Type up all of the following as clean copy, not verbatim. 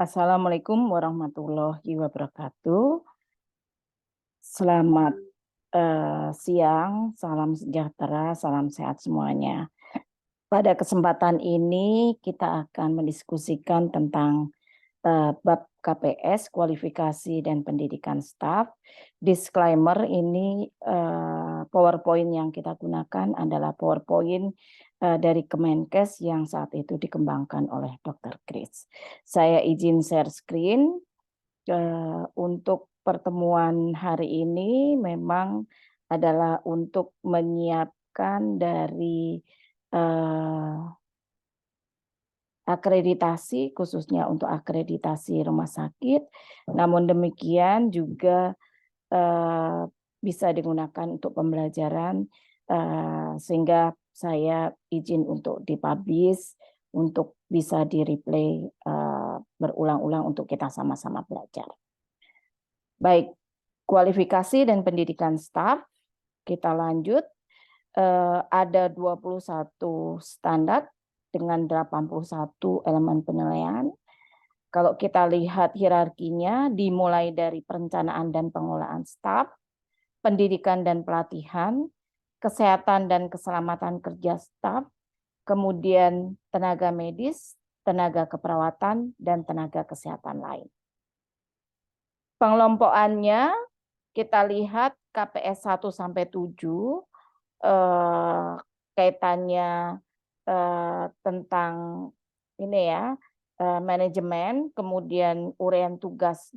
Assalamualaikum warahmatullahi wabarakatuh. Selamat siang, salam sejahtera, salam sehat semuanya. Pada kesempatan ini kita akan mendiskusikan tentang bab KPS, kualifikasi dan pendidikan staf. Disclaimer, ini PowerPoint yang kita gunakan adalah PowerPoint dari Kemenkes yang saat itu dikembangkan oleh Dr. Chris. Saya izin share screen. Untuk pertemuan hari ini memang adalah untuk menyiapkan dari akreditasi, khususnya untuk akreditasi rumah sakit. Namun demikian juga bisa digunakan untuk pembelajaran, sehingga saya izin untuk dipublish, untuk bisa di-replay berulang-ulang untuk kita sama-sama belajar. Baik, kualifikasi dan pendidikan staf, kita lanjut. Ada 21 standar dengan 81 elemen penilaian. Kalau kita lihat hierarkinya, dimulai dari perencanaan dan pengelolaan staf, pendidikan dan pelatihan, kesehatan dan keselamatan kerja staf, kemudian tenaga medis, tenaga keperawatan, dan tenaga kesehatan lain. Pengelompokannya kita lihat KPS 1 sampai 7 kaitannya tentang ini ya, manajemen, kemudian uraian tugas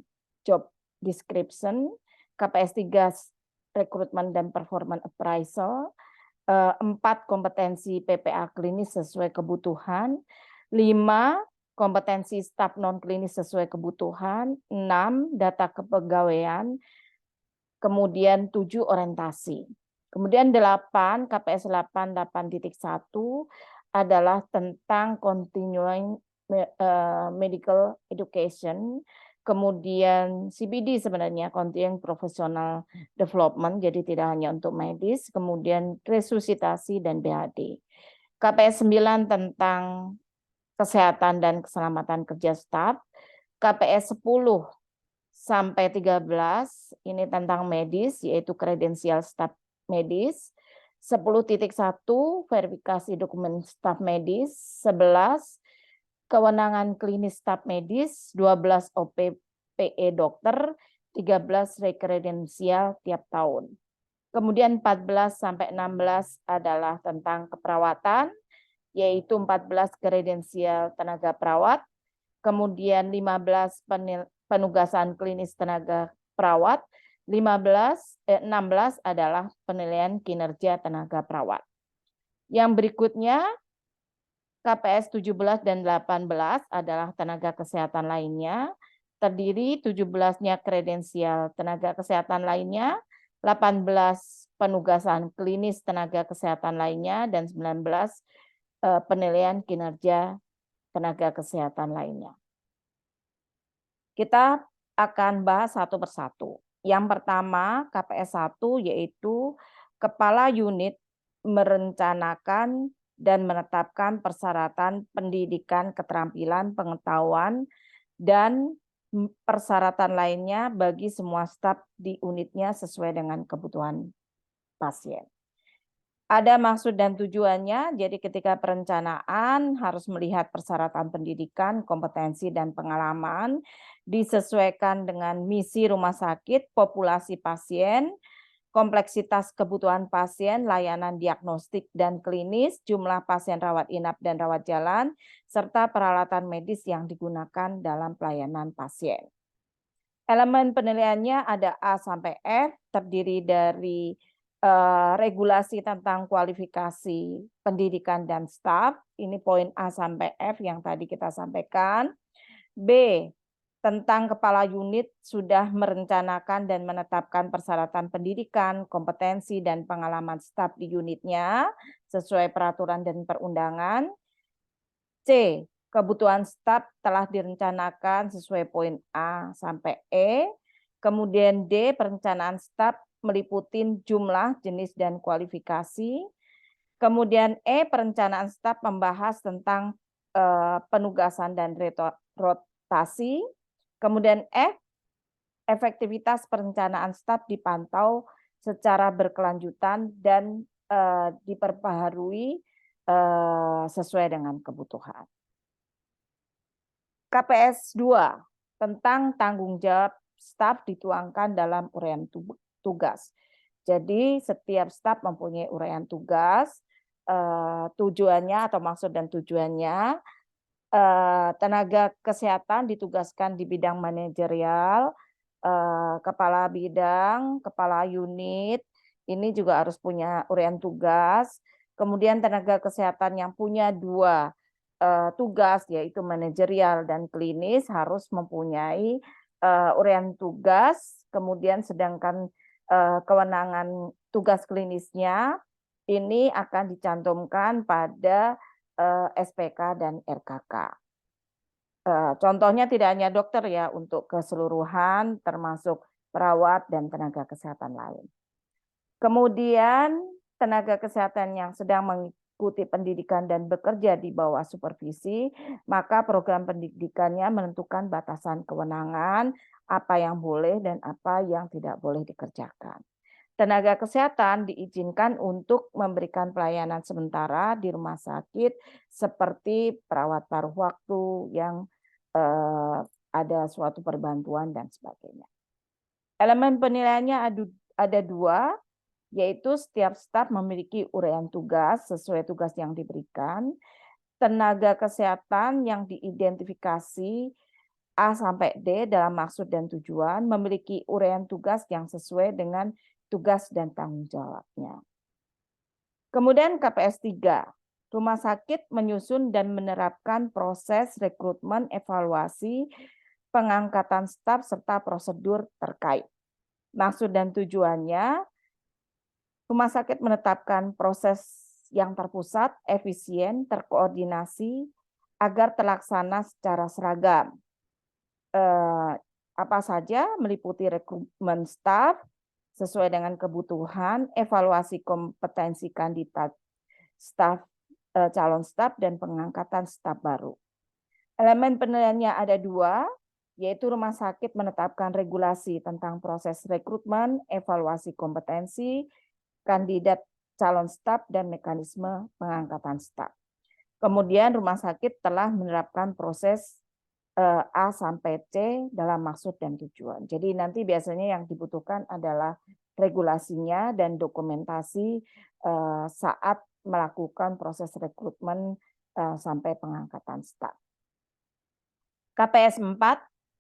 job description, KPS 3 rekrutmen dan performance appraisal, 4 kompetensi PPA klinis sesuai kebutuhan, 5 kompetensi staf non klinis sesuai kebutuhan, 6 data kepegawaian, kemudian 7 orientasi. Kemudian 8, KPS 8, 8.1 adalah tentang continuing medical education, kemudian CPD sebenarnya, continuing professional development, jadi tidak hanya untuk medis, kemudian resusitasi dan BHD. KPS 9 tentang kesehatan dan keselamatan kerja staf, KPS 10 sampai 13 ini tentang medis, yaitu kredensial staf medis, 10.1 verifikasi dokumen staf medis, 11 kewenangan klinis staf medis, 12 OPPE dokter, 13 rekredensial tiap tahun. Kemudian 14 sampai 16 adalah tentang keperawatan, yaitu 14 kredensial tenaga perawat, kemudian 15 penugasan klinis tenaga perawat, 16 adalah penilaian kinerja tenaga perawat. Yang berikutnya KPS 17 dan 18 adalah tenaga kesehatan lainnya, terdiri 17-nya kredensial tenaga kesehatan lainnya, 18 penugasan klinis tenaga kesehatan lainnya, dan 19 penilaian kinerja tenaga kesehatan lainnya. Kita akan bahas satu persatu. Yang pertama, KPS 1 yaitu kepala unit merencanakan dan menetapkan persyaratan pendidikan, keterampilan, pengetahuan, dan persyaratan lainnya bagi semua staf di unitnya sesuai dengan kebutuhan pasien. Ada maksud dan tujuannya, jadi ketika perencanaan harus melihat persyaratan pendidikan, kompetensi, dan pengalaman, disesuaikan dengan misi rumah sakit, populasi pasien, kompleksitas kebutuhan pasien, layanan diagnostik dan klinis, jumlah pasien rawat inap dan rawat jalan, serta peralatan medis yang digunakan dalam pelayanan pasien. Elemen penilaiannya ada A sampai F, terdiri dari regulasi tentang kualifikasi pendidikan dan staf, ini poin A sampai F yang tadi kita sampaikan. B, tentang kepala unit sudah merencanakan dan menetapkan persyaratan pendidikan, kompetensi, dan pengalaman staf di unitnya sesuai peraturan dan perundangan. C, kebutuhan staf telah direncanakan sesuai poin A sampai E. Kemudian D, perencanaan staf meliputi jumlah, jenis, dan kualifikasi. Kemudian E, perencanaan staf membahas tentang penugasan dan rotasi prestasi. Kemudian F, efektivitas perencanaan staf dipantau secara berkelanjutan dan diperbaharui sesuai dengan kebutuhan. KPS 2 tentang tanggung jawab staf dituangkan dalam uraian tugas. Jadi setiap staf mempunyai uraian tugas, tujuannya atau maksud dan tujuannya. Tenaga kesehatan ditugaskan di bidang manajerial, kepala bidang, kepala unit, ini juga harus punya uraian tugas. Kemudian tenaga kesehatan yang punya 2 tugas, yaitu manajerial dan klinis, harus mempunyai uraian tugas. Kemudian sedangkan kewenangan tugas klinisnya ini akan dicantumkan pada SPK dan RKK. Contohnya tidak hanya dokter ya, untuk keseluruhan termasuk perawat dan tenaga kesehatan lain. Kemudian tenaga kesehatan yang sedang mengikuti pendidikan dan bekerja di bawah supervisi, maka program pendidikannya menentukan batasan kewenangan, apa yang boleh dan apa yang tidak boleh dikerjakan. Tenaga kesehatan diizinkan untuk memberikan pelayanan sementara di rumah sakit seperti perawat paruh waktu yang ada suatu perbantuan dan sebagainya. Elemen penilaiannya ada 2, yaitu setiap staf memiliki uraian tugas sesuai tugas yang diberikan. Tenaga kesehatan yang diidentifikasi A sampai D dalam maksud dan tujuan memiliki uraian tugas yang sesuai dengan tugas dan tanggung jawabnya. Kemudian KPS 3, rumah sakit menyusun dan menerapkan proses rekrutmen, evaluasi, pengangkatan staf, serta prosedur terkait. Maksud dan tujuannya, rumah sakit menetapkan proses yang terpusat, efisien, terkoordinasi, agar terlaksana secara seragam. Apa saja meliputi rekrutmen staf sesuai dengan kebutuhan, evaluasi kompetensi kandidat staf, calon staf, dan pengangkatan staf baru. Elemen penilaiannya ada 2, yaitu rumah sakit menetapkan regulasi tentang proses rekrutmen, evaluasi kompetensi, kandidat calon staf, dan mekanisme pengangkatan staf. Kemudian rumah sakit telah menerapkan proses A sampai C dalam maksud dan tujuan. Jadi nanti biasanya yang dibutuhkan adalah regulasinya dan dokumentasi saat melakukan proses rekrutmen sampai pengangkatan staf. KPS 4,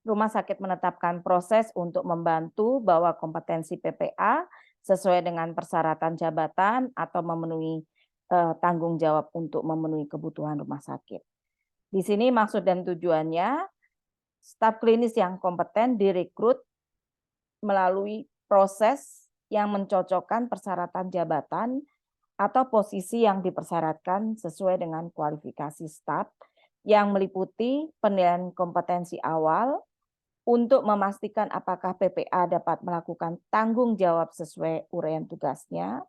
rumah sakit menetapkan proses untuk membantu bahwa kompetensi PPA sesuai dengan persyaratan jabatan atau memenuhi tanggung jawab untuk memenuhi kebutuhan rumah sakit. Di sini maksud dan tujuannya, staf klinis yang kompeten direkrut melalui proses yang mencocokkan persyaratan jabatan atau posisi yang dipersyaratkan sesuai dengan kualifikasi staf yang meliputi penilaian kompetensi awal untuk memastikan apakah PPA dapat melakukan tanggung jawab sesuai uraian tugasnya.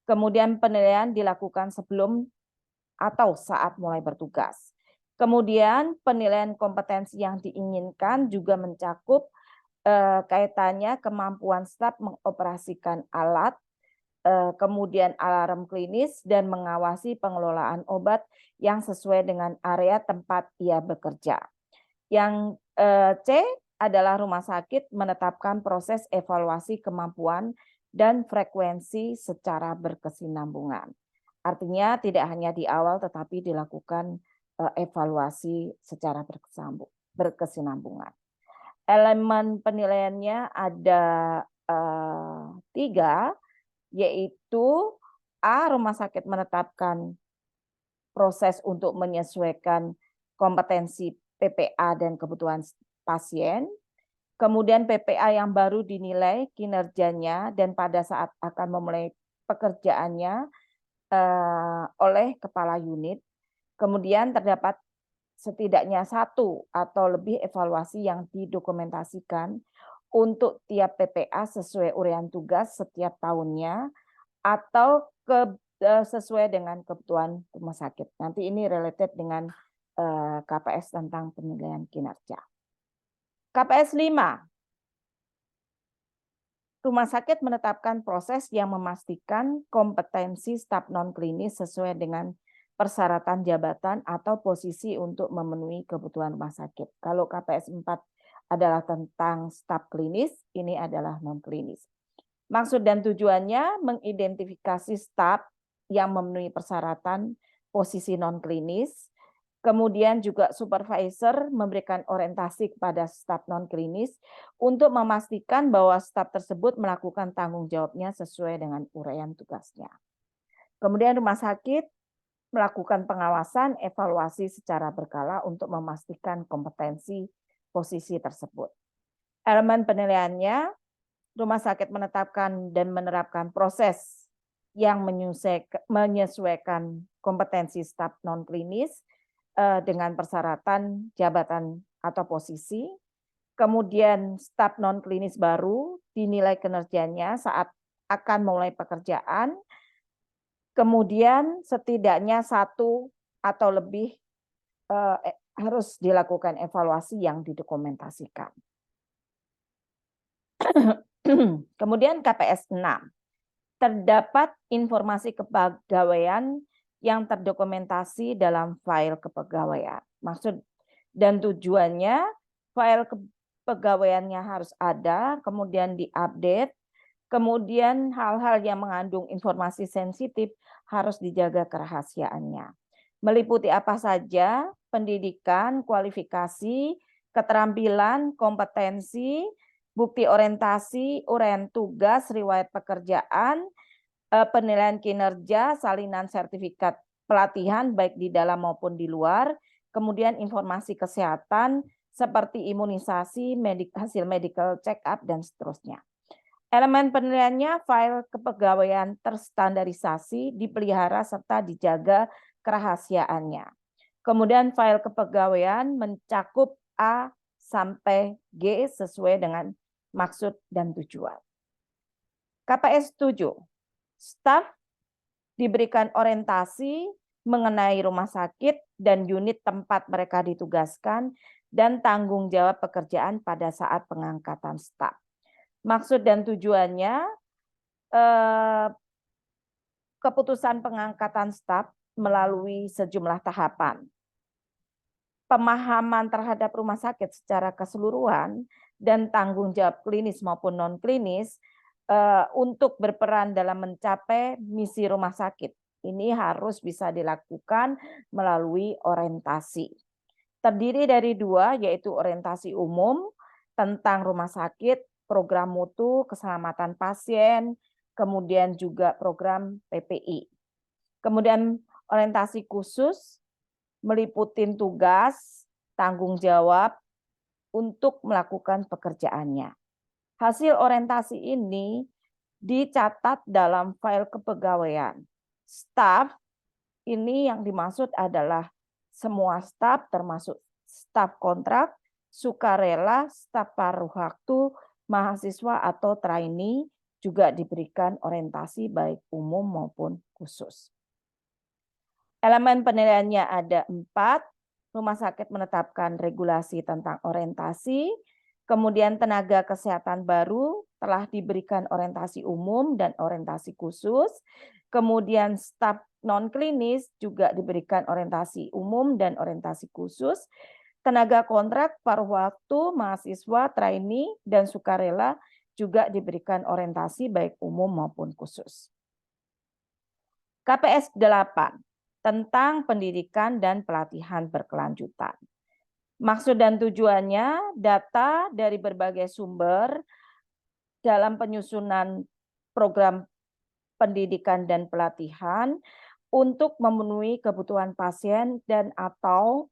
Kemudian penilaian dilakukan sebelum atau saat mulai bertugas. Kemudian penilaian kompetensi yang diinginkan juga mencakup kaitannya kemampuan staf mengoperasikan alat, kemudian alarm klinis, dan mengawasi pengelolaan obat yang sesuai dengan area tempat ia bekerja. Yang C adalah rumah sakit menetapkan proses evaluasi kemampuan dan frekuensi secara berkesinambungan. Artinya tidak hanya di awal tetapi dilakukan evaluasi secara berkesinambungan. Elemen penilaiannya ada 3, yaitu A, rumah sakit menetapkan proses untuk menyesuaikan kompetensi PPA dan kebutuhan pasien. Kemudian PPA yang baru dinilai kinerjanya dan pada saat akan memulai pekerjaannya oleh kepala unit. Kemudian terdapat setidaknya 1 atau lebih evaluasi yang didokumentasikan untuk tiap PPA sesuai uraian tugas setiap tahunnya atau sesuai dengan kebutuhan rumah sakit. Nanti ini related dengan KPS tentang penilaian kinerja. KPS 5. Rumah sakit menetapkan proses yang memastikan kompetensi staf non-klinis sesuai dengan persyaratan jabatan atau posisi untuk memenuhi kebutuhan rumah sakit. Kalau KPS 4 adalah tentang staf klinis, ini adalah non-klinis. Maksud dan tujuannya mengidentifikasi staf yang memenuhi persyaratan posisi non-klinis. Kemudian juga supervisor memberikan orientasi kepada staf non-klinis untuk memastikan bahwa staf tersebut melakukan tanggung jawabnya sesuai dengan uraian tugasnya. Kemudian rumah sakit melakukan pengawasan evaluasi secara berkala untuk memastikan kompetensi posisi tersebut. Elemen penilaiannya, rumah sakit menetapkan dan menerapkan proses yang menyesuaikan kompetensi staf non-klinis dengan persyaratan jabatan atau posisi. Kemudian staf non-klinis baru dinilai kinerjanya saat akan mulai pekerjaan. Kemudian setidaknya 1 atau lebih harus dilakukan evaluasi yang didokumentasikan. Kemudian KPS 6. Terdapat informasi kepegawaian yang terdokumentasi dalam file kepegawaian. Maksud dan tujuannya, file kepegawaiannya harus ada, kemudian diupdate, kemudian hal-hal yang mengandung informasi sensitif harus dijaga kerahasiaannya. Meliputi apa saja? Pendidikan, kualifikasi, keterampilan, kompetensi, bukti orientasi, uraian tugas, riwayat pekerjaan, penilaian kinerja, salinan sertifikat pelatihan baik di dalam maupun di luar, kemudian informasi kesehatan seperti imunisasi, hasil medical check up, dan seterusnya. Elemen penilaiannya, file kepegawaian terstandarisasi, dipelihara serta dijaga kerahasiaannya. Kemudian file kepegawaian mencakup A sampai G sesuai dengan maksud dan tujuan. KPS 7. Staf diberikan orientasi mengenai rumah sakit dan unit tempat mereka ditugaskan dan tanggung jawab pekerjaan pada saat pengangkatan staf. Maksud dan tujuannya, keputusan pengangkatan staf melalui sejumlah tahapan. Pemahaman terhadap rumah sakit secara keseluruhan dan tanggung jawab klinis maupun non-klinis untuk berperan dalam mencapai misi rumah sakit. Ini harus bisa dilakukan melalui orientasi. Terdiri dari 2, yaitu orientasi umum tentang rumah sakit, program mutu, keselamatan pasien, kemudian juga program PPI. Kemudian orientasi khusus meliputi tugas, tanggung jawab untuk melakukan pekerjaannya. Hasil orientasi ini dicatat dalam file kepegawaian. Staf ini yang dimaksud adalah semua staf termasuk staf kontrak, sukarela, staf paruh waktu, mahasiswa atau trainee juga diberikan orientasi baik umum maupun khusus. Elemen penilaiannya ada 4. Rumah sakit menetapkan regulasi tentang orientasi. Kemudian tenaga kesehatan baru telah diberikan orientasi umum dan orientasi khusus. Kemudian staf non-klinis juga diberikan orientasi umum dan orientasi khusus. Tenaga kontrak, paruh waktu, mahasiswa, trainee, dan sukarela juga diberikan orientasi baik umum maupun khusus. KPS 8 tentang pendidikan dan pelatihan berkelanjutan. Maksud dan tujuannya, data dari berbagai sumber dalam penyusunan program pendidikan dan pelatihan untuk memenuhi kebutuhan pasien dan atau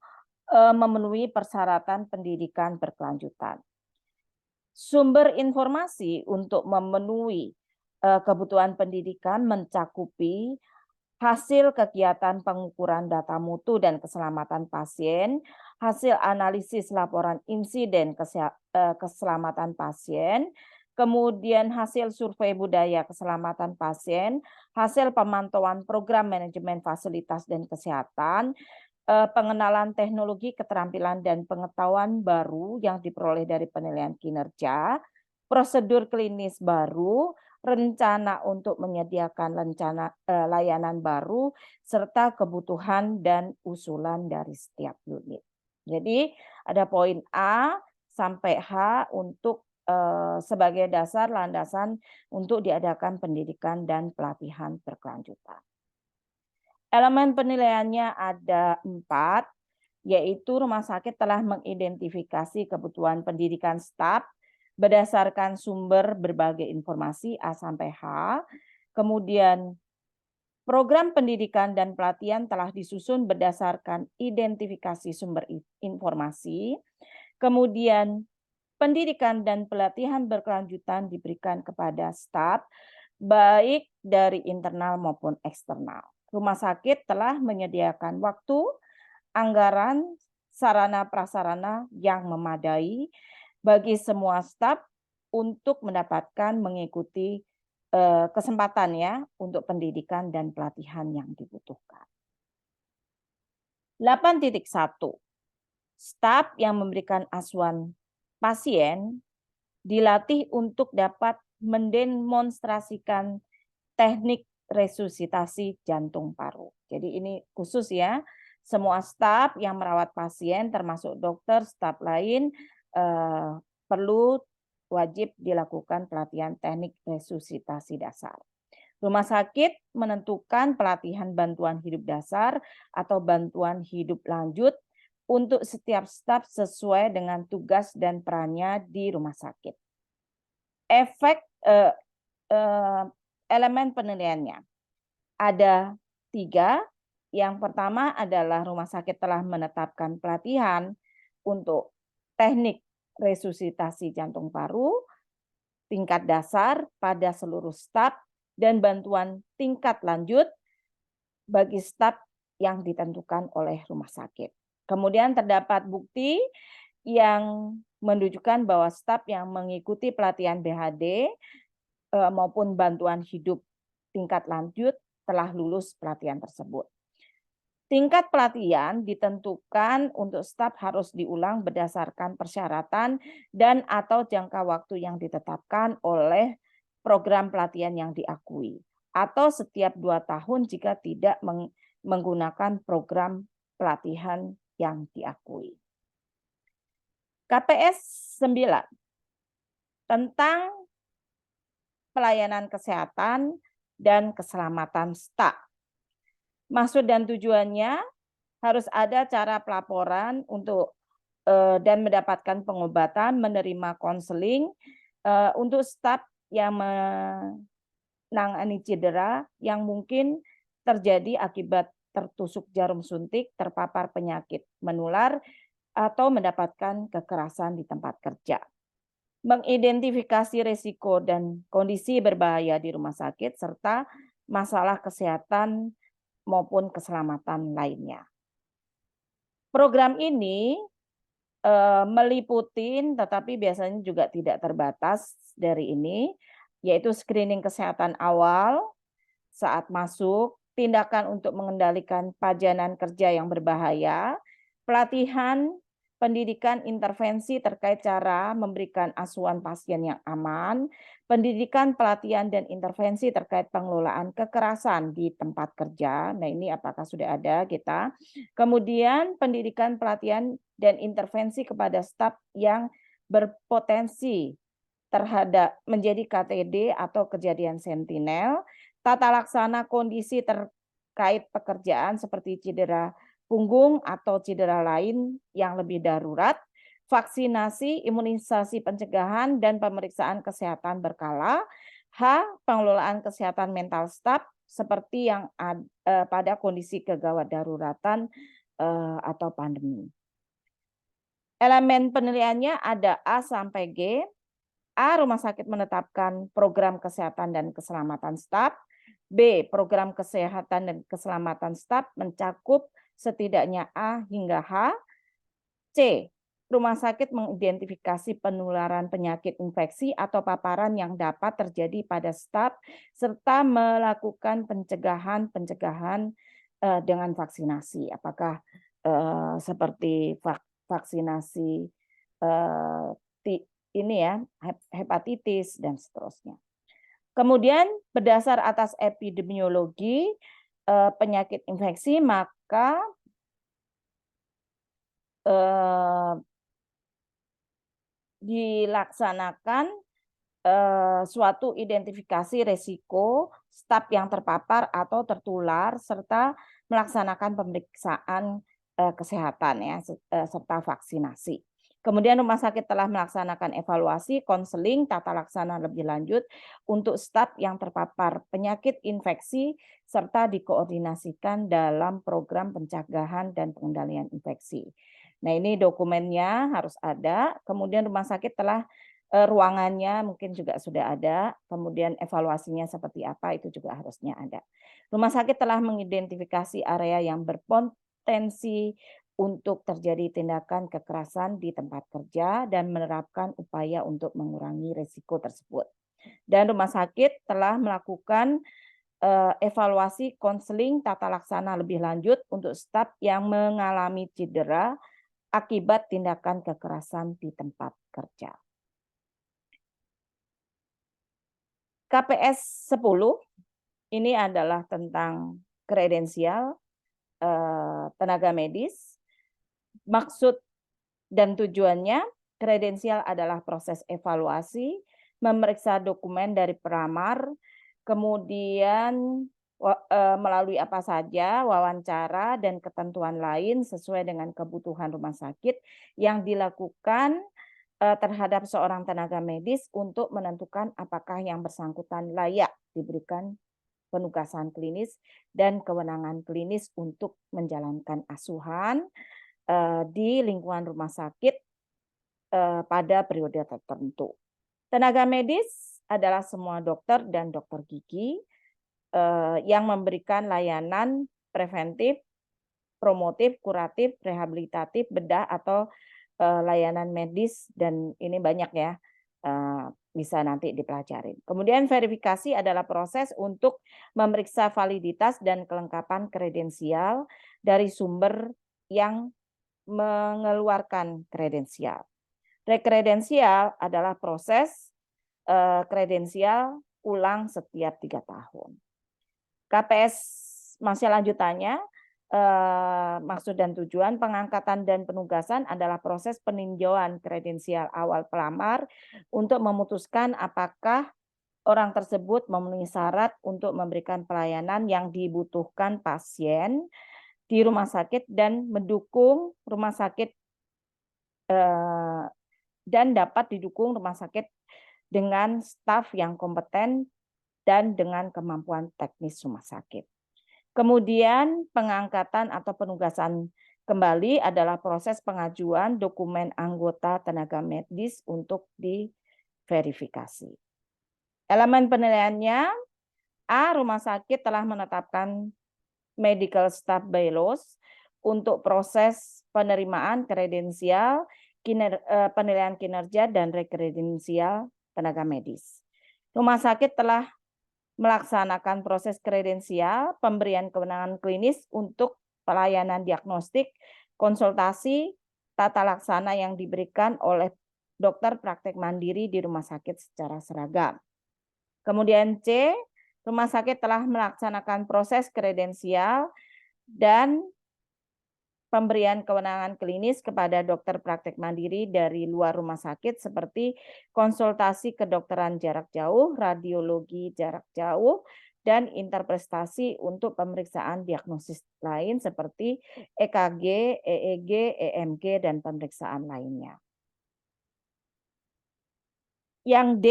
memenuhi persyaratan pendidikan berkelanjutan. Sumber informasi untuk memenuhi kebutuhan pendidikan mencakupi hasil kegiatan pengukuran data mutu dan keselamatan pasien, hasil analisis laporan insiden keselamatan pasien, kemudian hasil survei budaya keselamatan pasien, hasil pemantauan program manajemen fasilitas dan kesehatan, pengenalan teknologi, keterampilan, dan pengetahuan baru yang diperoleh dari penilaian kinerja, prosedur klinis baru, rencana untuk menyediakan layanan baru, serta kebutuhan dan usulan dari setiap unit. Jadi ada poin A sampai H untuk sebagai dasar landasan untuk diadakan pendidikan dan pelatihan berkelanjutan. Elemen penilaiannya ada 4, yaitu rumah sakit telah mengidentifikasi kebutuhan pendidikan staf berdasarkan sumber berbagai informasi A sampai H. Kemudian program pendidikan dan pelatihan telah disusun berdasarkan identifikasi sumber informasi. Kemudian pendidikan dan pelatihan berkelanjutan diberikan kepada staf baik dari internal maupun eksternal. Rumah sakit telah menyediakan waktu, anggaran, sarana prasarana yang memadai bagi semua staf untuk mendapatkan mengikuti kesempatan ya untuk pendidikan dan pelatihan yang dibutuhkan. 8.1. Staf yang memberikan asuhan pasien dilatih untuk dapat mendemonstrasikan teknik resusitasi jantung paru. Jadi ini khusus ya, semua staf yang merawat pasien termasuk dokter, staf lain perlu wajib dilakukan pelatihan teknik resusitasi dasar. Rumah sakit menentukan pelatihan bantuan hidup dasar atau bantuan hidup lanjut untuk setiap staf sesuai dengan tugas dan perannya di rumah sakit. Efek elemen penilaiannya ada 3. Yang pertama adalah rumah sakit telah menetapkan pelatihan untuk teknik resusitasi jantung paru tingkat dasar pada seluruh staf dan bantuan tingkat lanjut bagi staf yang ditentukan oleh rumah sakit. Kemudian terdapat bukti yang menunjukkan bahwa staf yang mengikuti pelatihan BHD maupun bantuan hidup tingkat lanjut telah lulus pelatihan tersebut. Tingkat pelatihan ditentukan untuk staf harus diulang berdasarkan persyaratan dan atau jangka waktu yang ditetapkan oleh program pelatihan yang diakui, atau setiap 2 tahun jika tidak menggunakan program pelatihan yang diakui. KPS 9 tentang pelayanan kesehatan dan keselamatan staf. Maksud dan tujuannya harus ada cara pelaporan untuk dan mendapatkan pengobatan, menerima konseling untuk staf yang menangani cedera yang mungkin terjadi akibat tertusuk jarum suntik, terpapar penyakit menular, atau mendapatkan kekerasan di tempat kerja. Mengidentifikasi risiko dan kondisi berbahaya di rumah sakit, serta masalah kesehatan maupun keselamatan lainnya. Program ini meliputi, tetapi biasanya juga tidak terbatas dari ini, yaitu screening kesehatan awal saat masuk, tindakan untuk mengendalikan pajanan kerja yang berbahaya, pelatihan, pendidikan intervensi terkait cara memberikan asuhan pasien yang aman, pendidikan, pelatihan, dan intervensi terkait pengelolaan kekerasan di tempat kerja. Nah, ini apakah sudah ada kita? Kemudian pendidikan, pelatihan, dan intervensi kepada staf yang berpotensi terhadap menjadi KTD atau kejadian sentinel, tata laksana kondisi terkait pekerjaan seperti cedera punggung atau cedera lain yang lebih darurat, vaksinasi, imunisasi pencegahan, dan pemeriksaan kesehatan berkala. H. Pengelolaan kesehatan mental staf seperti yang pada kondisi kegawat daruratan atau pandemi. Elemen penilaiannya ada A sampai G. A. Rumah sakit menetapkan program kesehatan dan keselamatan staf. B. Program kesehatan dan keselamatan staf mencakup setidaknya A hingga H. C. Rumah sakit mengidentifikasi penularan penyakit infeksi atau paparan yang dapat terjadi pada staf serta melakukan pencegahan dengan vaksinasi. Apakah seperti vaksinasi ini ya, hepatitis dan seterusnya. Kemudian berdasar atas epidemiologi penyakit infeksi, maka dilaksanakan suatu identifikasi resiko staf yang terpapar atau tertular serta melaksanakan pemeriksaan kesehatan ya serta vaksinasi. Kemudian rumah sakit telah melaksanakan evaluasi, konseling, tata laksana lebih lanjut untuk staf yang terpapar penyakit infeksi serta dikoordinasikan dalam program pencegahan dan pengendalian infeksi. Nah, ini dokumennya harus ada. Kemudian rumah sakit telah ruangannya mungkin juga sudah ada, kemudian evaluasinya seperti apa itu juga harusnya ada. Rumah sakit telah mengidentifikasi area yang berpotensi untuk terjadi tindakan kekerasan di tempat kerja dan menerapkan upaya untuk mengurangi risiko tersebut. Dan rumah sakit telah melakukan evaluasi konseling tata laksana lebih lanjut untuk staf yang mengalami cedera akibat tindakan kekerasan di tempat kerja. KPS 10 ini adalah tentang kredensial tenaga medis. Maksud dan tujuannya, kredensial adalah proses evaluasi, memeriksa dokumen dari pelamar, kemudian melalui apa saja, wawancara dan ketentuan lain sesuai dengan kebutuhan rumah sakit yang dilakukan terhadap seorang tenaga medis untuk menentukan apakah yang bersangkutan layak diberikan penugasan klinis dan kewenangan klinis untuk menjalankan asuhan di lingkungan rumah sakit pada periode tertentu. Tenaga medis adalah semua dokter dan dokter gigi yang memberikan layanan preventif, promotif, kuratif, rehabilitatif, bedah atau layanan medis, dan ini banyak ya, bisa nanti dipelajari. Kemudian verifikasi adalah proses untuk memeriksa validitas dan kelengkapan kredensial dari sumber yang mengeluarkan kredensial. Rekredensial adalah proses kredensial ulang setiap 3 tahun. KPS masih lanjutannya, maksud dan tujuan pengangkatan dan penugasan adalah proses peninjauan kredensial awal pelamar untuk memutuskan apakah orang tersebut memenuhi syarat untuk memberikan pelayanan yang dibutuhkan pasien di rumah sakit dan mendukung rumah sakit dan dapat didukung rumah sakit dengan staf yang kompeten dan dengan kemampuan teknis rumah sakit. Kemudian pengangkatan atau penugasan kembali adalah proses pengajuan dokumen anggota tenaga medis untuk diverifikasi. Elemen penilaiannya, A. Rumah sakit telah menetapkan medical staff bylaws untuk proses penerimaan kredensial, penilaian kinerja, dan rekredensial tenaga medis. Rumah sakit telah melaksanakan proses kredensial, pemberian kewenangan klinis untuk pelayanan diagnostik, konsultasi, tata laksana yang diberikan oleh dokter praktek mandiri di rumah sakit secara seragam. Kemudian C, rumah sakit telah melaksanakan proses kredensial dan pemberian kewenangan klinis kepada dokter praktek mandiri dari luar rumah sakit seperti konsultasi kedokteran jarak jauh, radiologi jarak jauh, dan interpretasi untuk pemeriksaan diagnosis lain seperti EKG, EEG, EMG, dan pemeriksaan lainnya. Yang D,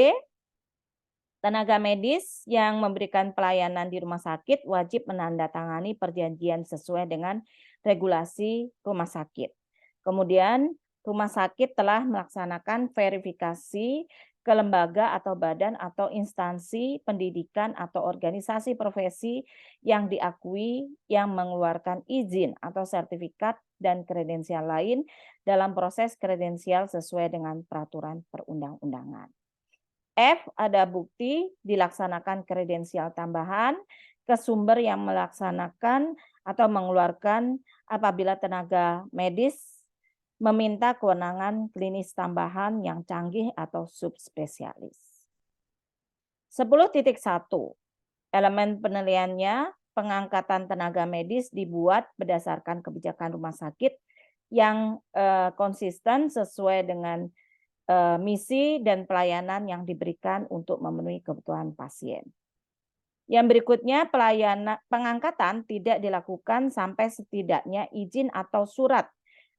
tenaga medis yang memberikan pelayanan di rumah sakit wajib menandatangani perjanjian sesuai dengan regulasi rumah sakit. Kemudian rumah sakit telah melaksanakan verifikasi ke lembaga atau badan atau instansi pendidikan atau organisasi profesi yang diakui yang mengeluarkan izin atau sertifikat dan kredensial lain dalam proses kredensial sesuai dengan peraturan perundang-undangan. F, ada bukti dilaksanakan kredensial tambahan ke sumber yang melaksanakan atau mengeluarkan apabila tenaga medis meminta kewenangan klinis tambahan yang canggih atau subspesialis. 10.1 elemen penilaiannya, pengangkatan tenaga medis dibuat berdasarkan kebijakan rumah sakit yang konsisten sesuai dengan misi dan pelayanan yang diberikan untuk memenuhi kebutuhan pasien. Yang berikutnya, pengangkatan tidak dilakukan sampai setidaknya izin atau surat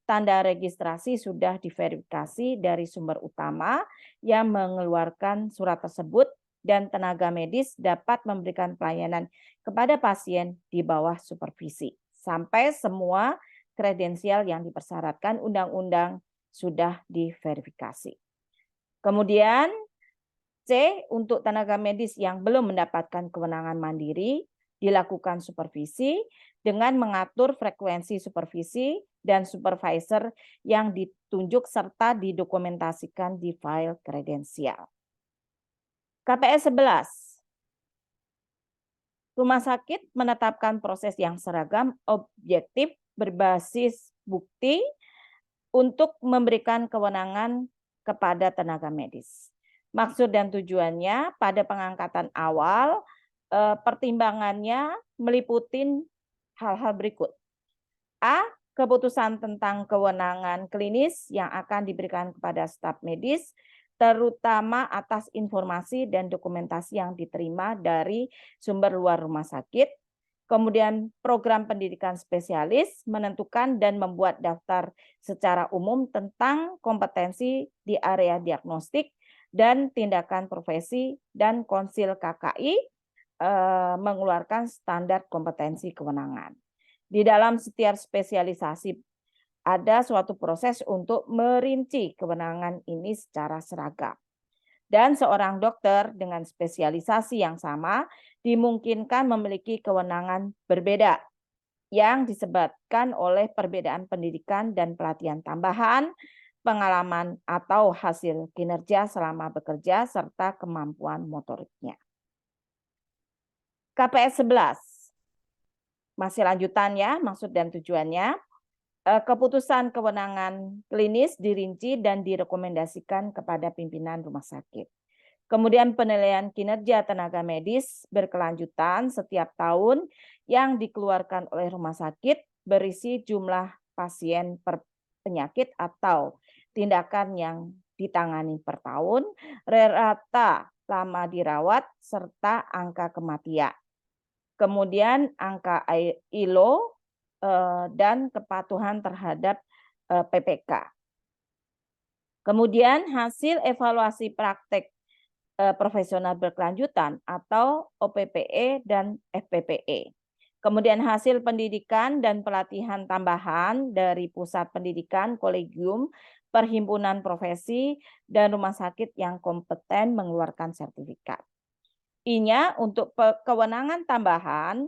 tanda registrasi sudah diverifikasi dari sumber utama yang mengeluarkan surat tersebut dan tenaga medis dapat memberikan pelayanan kepada pasien di bawah supervisi sampai semua kredensial yang dipersyaratkan undang-undang sudah diverifikasi. Kemudian C, untuk tenaga medis yang belum mendapatkan kewenangan mandiri, dilakukan supervisi dengan mengatur frekuensi supervisi dan supervisor yang ditunjuk serta didokumentasikan di file kredensial. KPS 11. Rumah sakit menetapkan proses yang seragam, objektif, berbasis bukti untuk memberikan kewenangan kepada tenaga medis. Maksud dan tujuannya pada pengangkatan awal, pertimbangannya meliputi hal-hal berikut. A, keputusan tentang kewenangan klinis yang akan diberikan kepada staf medis, terutama atas informasi dan dokumentasi yang diterima dari sumber luar rumah sakit. Kemudian program pendidikan spesialis menentukan dan membuat daftar secara umum tentang kompetensi di area diagnostik dan tindakan profesi, dan Konsil KKI mengeluarkan standar kompetensi kewenangan. Di dalam setiap spesialisasi ada suatu proses untuk merinci kewenangan ini secara seragam. Dan seorang dokter dengan spesialisasi yang sama dimungkinkan memiliki kewenangan berbeda yang disebabkan oleh perbedaan pendidikan dan pelatihan tambahan, pengalaman atau hasil kinerja selama bekerja, serta kemampuan motoriknya. KPS 11. Masih lanjutannya, maksud dan tujuannya, keputusan kewenangan klinis dirinci dan direkomendasikan kepada pimpinan rumah sakit. Kemudian penilaian kinerja tenaga medis berkelanjutan setiap tahun yang dikeluarkan oleh rumah sakit berisi jumlah pasien per penyakit atau tindakan yang ditangani per tahun, rata lama dirawat, serta angka kematian. Kemudian angka ILO dan kepatuhan terhadap PPK. Kemudian hasil evaluasi praktek profesional berkelanjutan atau OPPE dan FPPE. Kemudian hasil pendidikan dan pelatihan tambahan dari pusat pendidikan, kolegium, perhimpunan profesi, dan rumah sakit yang kompeten mengeluarkan sertifikat. I-nya untuk kewenangan tambahan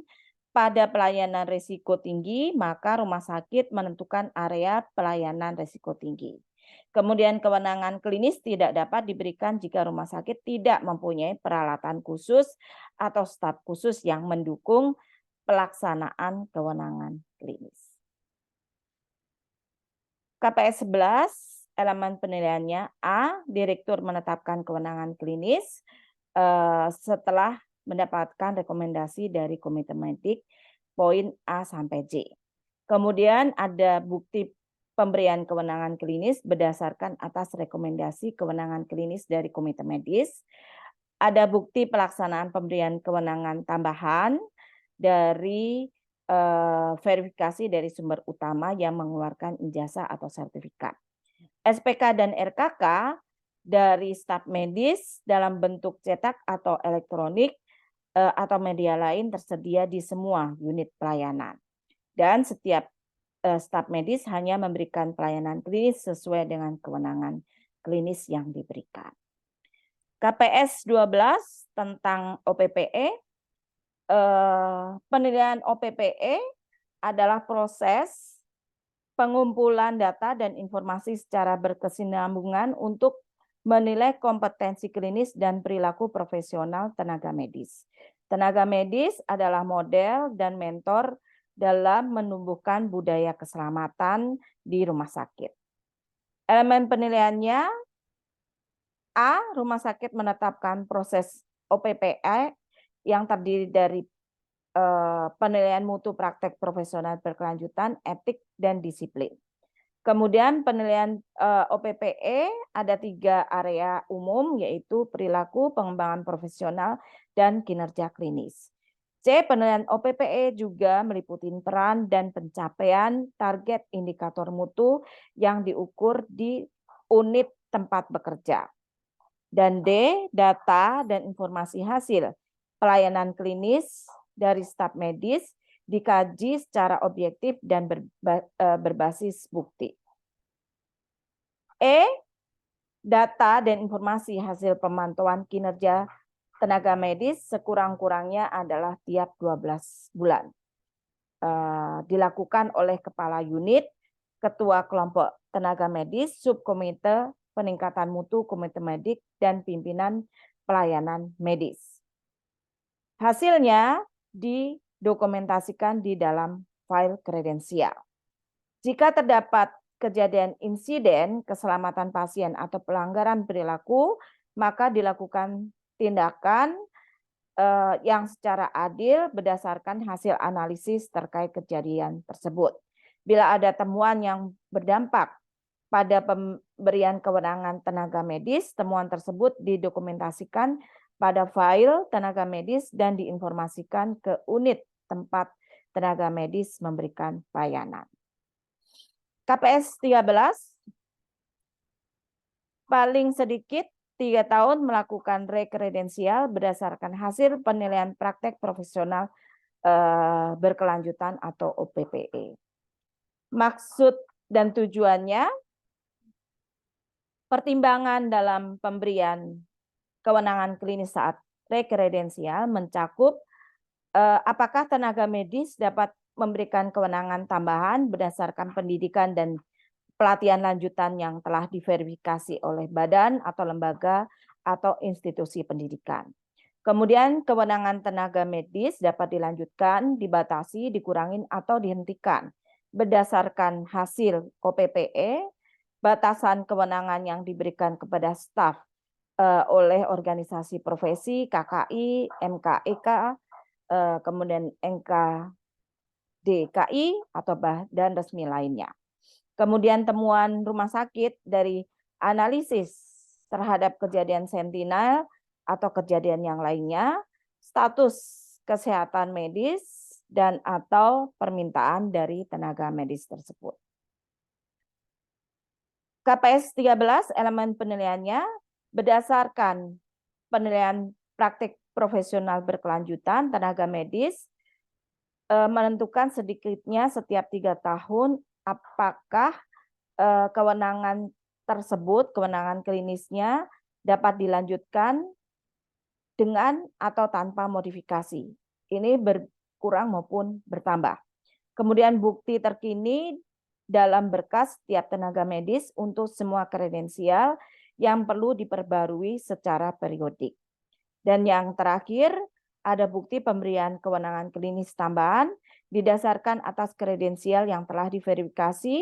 pada pelayanan risiko tinggi, maka rumah sakit menentukan area pelayanan risiko tinggi. Kemudian kewenangan klinis tidak dapat diberikan jika rumah sakit tidak mempunyai peralatan khusus atau staf khusus yang mendukung pelaksanaan kewenangan klinis. KPS 11, elemen penilaiannya A, direktur menetapkan kewenangan klinis setelah mendapatkan rekomendasi dari komite medik, poin A sampai J. Kemudian ada bukti pemberian kewenangan klinis berdasarkan atas rekomendasi kewenangan klinis dari komite medis. Ada bukti pelaksanaan pemberian kewenangan tambahan dari verifikasi dari sumber utama yang mengeluarkan ijazah atau sertifikat. SPK dan RKK dari staf medis dalam bentuk cetak atau elektronik atau media lain tersedia di semua unit pelayanan. Dan setiap staf medis hanya memberikan pelayanan klinis sesuai dengan kewenangan klinis yang diberikan. KPS 12 tentang OPPE. Penilaian OPPE adalah proses pengumpulan data dan informasi secara berkesinambungan untuk menilai kompetensi klinis dan perilaku profesional tenaga medis. Tenaga medis adalah model dan mentor dalam menumbuhkan budaya keselamatan di rumah sakit. Elemen penilaiannya, A. Rumah sakit menetapkan proses OPPE yang terdiri dari penilaian mutu praktek profesional berkelanjutan, etik, dan disiplin. Kemudian penilaian OPPE ada 3 area umum, yaitu perilaku, pengembangan profesional, dan kinerja klinis. C. Penilaian OPPE juga meliputi peran dan pencapaian target indikator mutu yang diukur di unit tempat bekerja. Dan D. Data dan informasi hasil pelayanan klinis dari staf medis dikaji secara objektif dan berbasis bukti. E. Data dan informasi hasil pemantauan kinerja tenaga medis sekurang-kurangnya adalah tiap 12 bulan. Dilakukan oleh kepala unit, ketua kelompok tenaga medis, subkomite peningkatan mutu komite medik, dan pimpinan pelayanan medis. Hasilnya didokumentasikan di dalam file kredensial. Jika terdapat kejadian insiden keselamatan pasien atau pelanggaran perilaku, maka dilakukan tindakan yang secara adil berdasarkan hasil analisis terkait kejadian tersebut. Bila ada temuan yang berdampak pada pemberian kewenangan tenaga medis, temuan tersebut didokumentasikan pada file tenaga medis dan diinformasikan ke unit tempat tenaga medis memberikan pelayanan. KPS 13, paling sedikit 3 tahun melakukan rekredensial berdasarkan hasil penilaian praktek profesional berkelanjutan atau OPPE. Maksud dan tujuannya, pertimbangan dalam pemberian kewenangan klinis saat rekredensial mencakup apakah tenaga medis dapat memberikan kewenangan tambahan berdasarkan pendidikan dan pelatihan lanjutan yang telah diverifikasi oleh badan atau lembaga atau institusi pendidikan. Kemudian kewenangan tenaga medis dapat dilanjutkan, dibatasi, dikurangin, atau dihentikan berdasarkan hasil OPPE, batasan kewenangan yang diberikan kepada staf oleh organisasi profesi, KKI, MKEK, kemudian NKDKI, atau badan resmi lainnya. Kemudian temuan rumah sakit dari analisis terhadap kejadian sentinel atau kejadian yang lainnya, status kesehatan medis, dan atau permintaan dari tenaga medis tersebut. KPS 13, elemen penilaiannya berdasarkan penilaian praktik profesional berkelanjutan tenaga medis menentukan sedikitnya setiap 3 tahun apakah kewenangan tersebut, kewenangan klinisnya dapat dilanjutkan dengan atau tanpa modifikasi. Ini berkurang maupun bertambah. Kemudian bukti terkini dalam berkas tiap tenaga medis untuk semua kredensial yang perlu diperbarui secara periodik. Dan yang terakhir, ada bukti pemberian kewenangan klinis tambahan didasarkan atas kredensial yang telah diverifikasi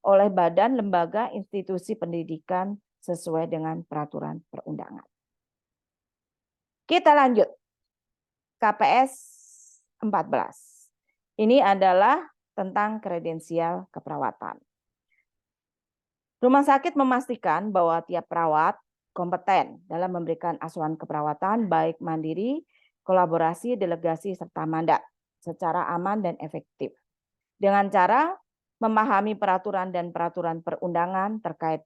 oleh badan, lembaga, institusi pendidikan sesuai dengan peraturan perundangan. Kita lanjut. KPS 14. Ini adalah tentang kredensial keperawatan. Rumah sakit memastikan bahwa tiap perawat kompeten dalam memberikan asuhan keperawatan baik mandiri, kolaborasi, delegasi, serta mandat secara aman dan efektif. Dengan cara memahami peraturan dan peraturan perundangan terkait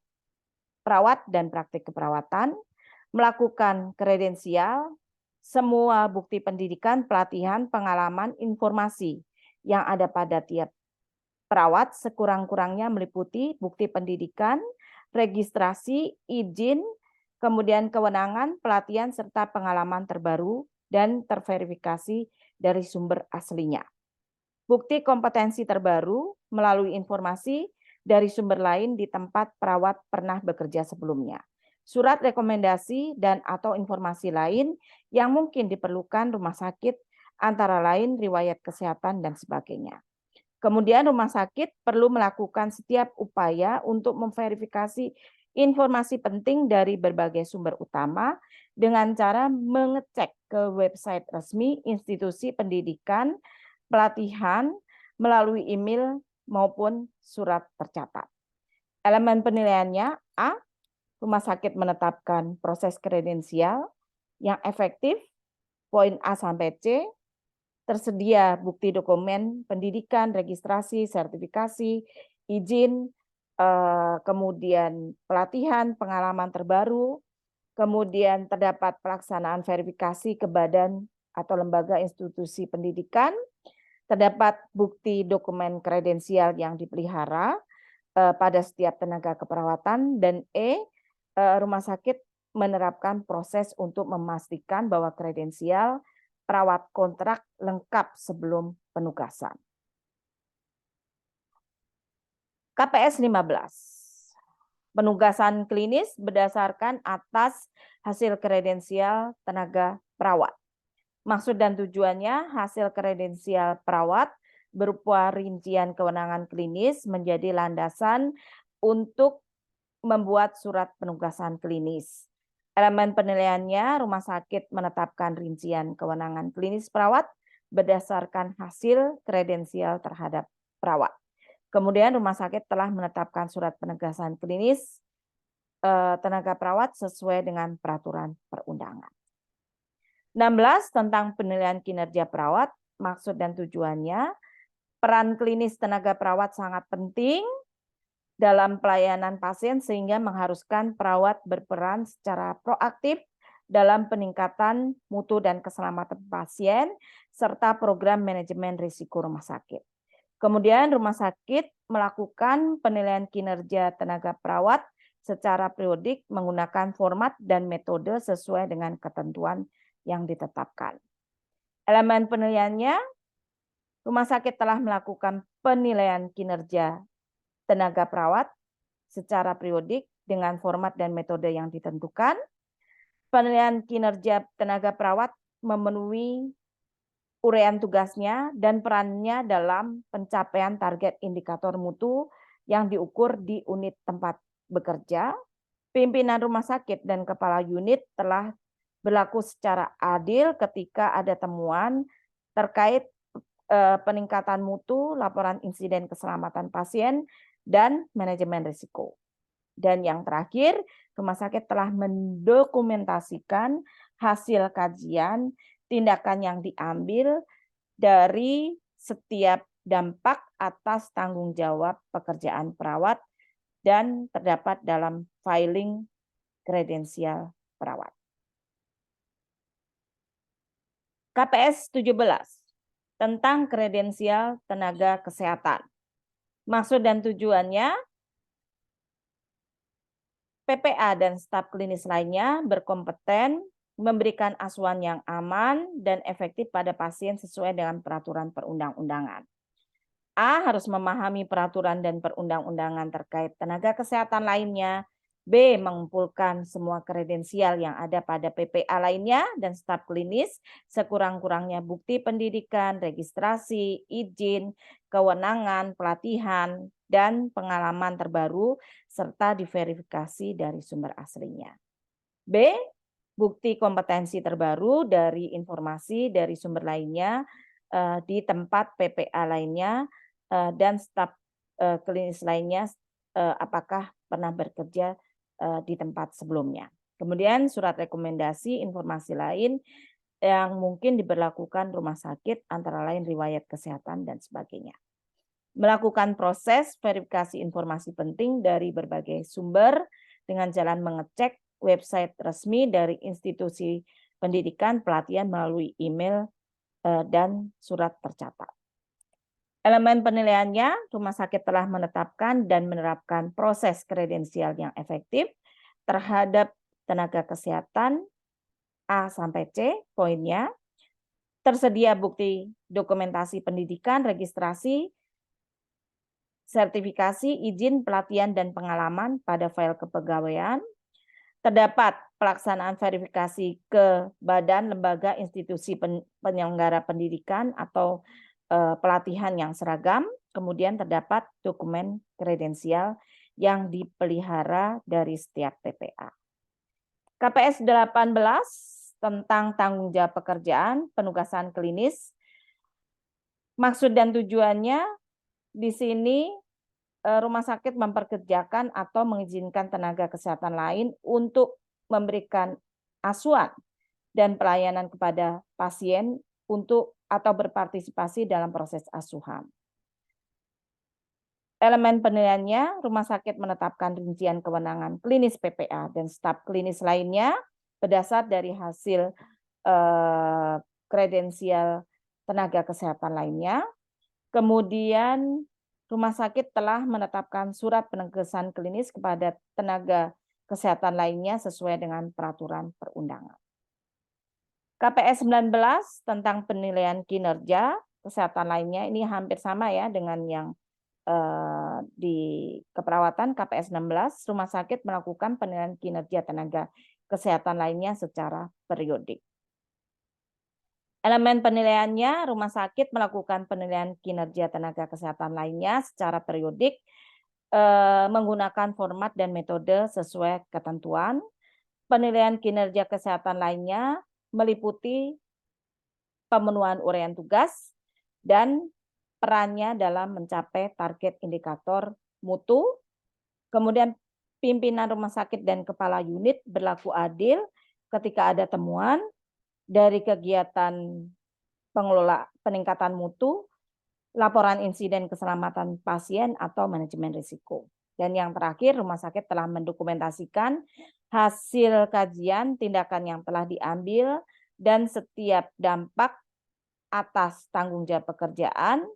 perawat dan praktik keperawatan, melakukan kredensial, semua bukti pendidikan, pelatihan, pengalaman, informasi yang ada pada tiap perawat sekurang-kurangnya meliputi bukti pendidikan, registrasi, izin, kemudian kewenangan, pelatihan, serta pengalaman terbaru dan terverifikasi dari sumber aslinya. Bukti kompetensi terbaru melalui informasi dari sumber lain di tempat perawat pernah bekerja sebelumnya. Surat rekomendasi dan atau informasi lain yang mungkin diperlukan rumah sakit, antara lain riwayat kesehatan dan sebagainya. Kemudian rumah sakit perlu melakukan setiap upaya untuk memverifikasi informasi penting dari berbagai sumber utama dengan cara mengecek ke website resmi institusi pendidikan, pelatihan, melalui email maupun surat tercatat. Elemen penilaiannya A, rumah sakit menetapkan proses kredensial yang efektif, poin A sampai C, tersedia bukti dokumen pendidikan, registrasi, sertifikasi, izin, kemudian pelatihan, pengalaman terbaru, kemudian terdapat pelaksanaan verifikasi ke badan atau lembaga institusi pendidikan, terdapat bukti dokumen kredensial yang dipelihara pada setiap tenaga keperawatan, dan E, rumah sakit menerapkan proses untuk memastikan bahwa kredensial perawat kontrak lengkap sebelum penugasan. KPS 15. Penugasan klinis berdasarkan atas hasil kredensial tenaga perawat. Maksud dan tujuannya, hasil kredensial perawat berupa rincian kewenangan klinis menjadi landasan untuk membuat surat penugasan klinis. Elemen penilaiannya, rumah sakit menetapkan rincian kewenangan klinis perawat berdasarkan hasil kredensial terhadap perawat. Kemudian rumah sakit telah menetapkan surat penugasan klinis tenaga perawat sesuai dengan peraturan perundangan. 16 tentang penilaian kinerja perawat, maksud dan tujuannya, peran klinis tenaga perawat sangat penting dalam pelayanan pasien sehingga mengharuskan perawat berperan secara proaktif dalam peningkatan mutu dan keselamatan pasien serta program manajemen risiko rumah sakit. Kemudian rumah sakit melakukan penilaian kinerja tenaga perawat secara periodik menggunakan format dan metode sesuai dengan ketentuan yang ditetapkan. Elemen penilaiannya, rumah sakit telah melakukan penilaian kinerja tenaga perawat secara periodik dengan format dan metode yang ditentukan. Penilaian kinerja tenaga perawat memenuhi uraian tugasnya dan perannya dalam pencapaian target indikator mutu yang diukur di unit tempat bekerja. Pimpinan rumah sakit dan kepala unit telah berlaku secara adil ketika ada temuan terkait peningkatan mutu, laporan insiden keselamatan pasien, dan manajemen risiko. Dan yang terakhir, rumah sakit telah mendokumentasikan hasil kajian tindakan yang diambil dari setiap dampak atas tanggung jawab pekerjaan perawat dan terdapat dalam filing kredensial perawat. KPS 17 tentang kredensial tenaga kesehatan. Maksud dan tujuannya, PPA dan staf klinis lainnya berkompeten memberikan asuhan yang aman dan efektif pada pasien sesuai dengan peraturan perundang-undangan. A, harus memahami peraturan dan perundang-undangan terkait tenaga kesehatan lainnya. B, mengumpulkan semua kredensial yang ada pada PPA lainnya dan staf klinis, sekurang-kurangnya bukti pendidikan, registrasi, izin, kewenangan, pelatihan, dan pengalaman terbaru, serta diverifikasi dari sumber aslinya. B, bukti kompetensi terbaru dari informasi dari sumber lainnya di tempat PPA lainnya dan staf klinis lainnya apakah pernah bekerja di tempat sebelumnya. Kemudian surat rekomendasi informasi lain yang mungkin diberlakukan rumah sakit antara lain riwayat kesehatan dan sebagainya. Melakukan proses verifikasi informasi penting dari berbagai sumber dengan jalan mengecek website resmi dari institusi pendidikan, pelatihan melalui email dan surat tercatat. Elemen penilaiannya, rumah sakit telah menetapkan dan menerapkan proses kredensial yang efektif terhadap tenaga kesehatan A sampai C, poinnya. Tersedia bukti dokumentasi pendidikan, registrasi, sertifikasi, izin, pelatihan, dan pengalaman pada file kepegawaian. Terdapat pelaksanaan verifikasi ke badan, lembaga, institusi penyelenggara pendidikan atau pelatihan yang seragam. Kemudian terdapat dokumen kredensial yang dipelihara dari setiap TPA. KPS 18 tentang tanggung jawab pekerjaan, penugasan klinis. Maksud dan tujuannya di sini rumah sakit memperkerjakan atau mengizinkan tenaga kesehatan lain untuk memberikan asuhan dan pelayanan kepada pasien untuk atau berpartisipasi dalam proses asuhan. Elemen penilaiannya, rumah sakit menetapkan rincian kewenangan klinis PPA dan staf klinis lainnya berdasar dari hasil kredensial tenaga kesehatan lainnya. Kemudian rumah sakit telah menetapkan surat penegasan klinis kepada tenaga kesehatan lainnya sesuai dengan peraturan perundangan. KPS 19 tentang penilaian kinerja kesehatan lainnya ini hampir sama ya dengan yang di keperawatan. KPS 16 rumah sakit melakukan penilaian kinerja tenaga kesehatan lainnya secara periodik. Elemen penilaiannya, rumah sakit melakukan penilaian kinerja tenaga kesehatan lainnya secara periodik menggunakan format dan metode sesuai ketentuan. Penilaian kinerja kesehatan lainnya meliputi pemenuhan uraian tugas dan perannya dalam mencapai target indikator mutu. Kemudian pimpinan rumah sakit dan kepala unit berlaku adil ketika ada temuan dari kegiatan pengelola peningkatan mutu, laporan insiden keselamatan pasien atau manajemen risiko. Dan yang terakhir, rumah sakit telah mendokumentasikan hasil kajian tindakan yang telah diambil dan setiap dampak atas tanggung jawab pekerjaan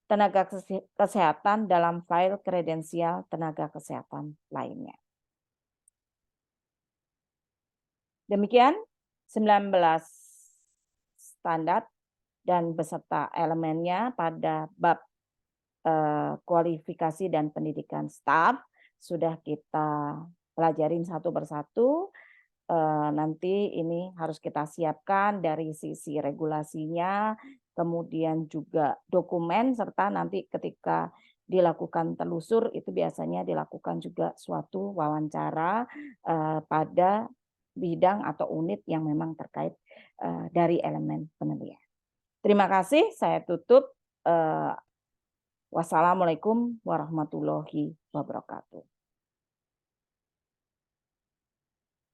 tenaga kesehatan dalam file kredensial tenaga kesehatan lainnya. Demikian 19 standar dan beserta elemennya pada bab kualifikasi dan pendidikan staf sudah kita pelajarin satu persatu. Nanti ini harus kita siapkan dari sisi regulasinya, kemudian juga dokumen, serta nanti ketika dilakukan telusur itu biasanya dilakukan juga suatu wawancara pada bidang atau unit yang memang terkait dari elemen penilaian. Terima kasih, saya tutup. Wassalamualaikum warahmatullahi wabarakatuh.